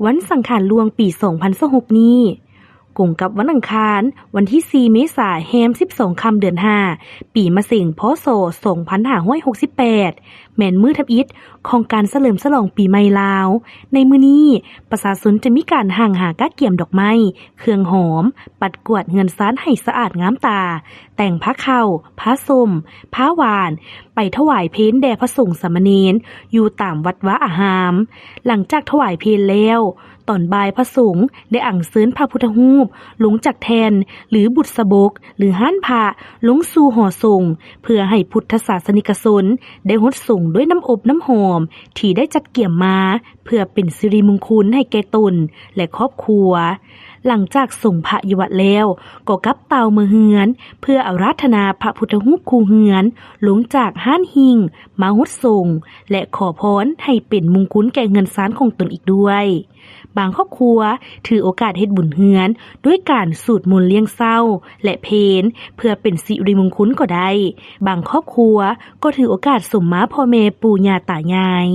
วันสังขารหลวงปี2026นี้กงกับวันอังคารวันที่4เมษายนแฮม12ค่ำเดือน5ปีมะเส็งพศ2568แม่นมื้อทับอิฐของการเฉลิมฉลองปีใหม่ลาวในมื้อนี้ประชาชนจะมีการห่างหากะเกี่ยมดอกไม้เครื่องหอมปัดกวาดเงินซานให้สะอาดงามตาแต่งผ้าข้าวผ้าส้มผ้าหวานไปถวายเพลแด่พระสงฆ์สามเณรอยู่ตามวัดวาอารามหลังจากถวายเพลแล้วตอนบ่ายพระสงฆ์ได้อัญเชิญพระพุทธรูปลงจากแทนหรือบุษบกหรือห้านพระลงสู่หอทรงเพื่อให้พุทธศาสนิกชนได้ฮดส่งด้วยน้ำอบน้ำหอมที่ได้จัดเกี่ยมมาเพื่อเป็นสิริมงคลให้แก่ตนและครอบครัวหลังจากส่งพระอยู่วัดแล้วก็กลับเตามือเฮือนเพื่ออาราธนาพระพุทธรูปคู่เฮือนลงจากห้านหิงมาฮดส่งและขอพรให้เป็นมงคลแก่เงินซานของตนอีกด้วยบางครอบครัวถือโอกาสเฮ็ดบุญเฮือนด้วยการสวดมนต์เลี้ยงเศร้าและเพลเพื่อเป็นสิริมงคลก็ได้บางครอบครัวก็ถือโอกาสสมมาพ่อแม่ปู่ย่าตายาย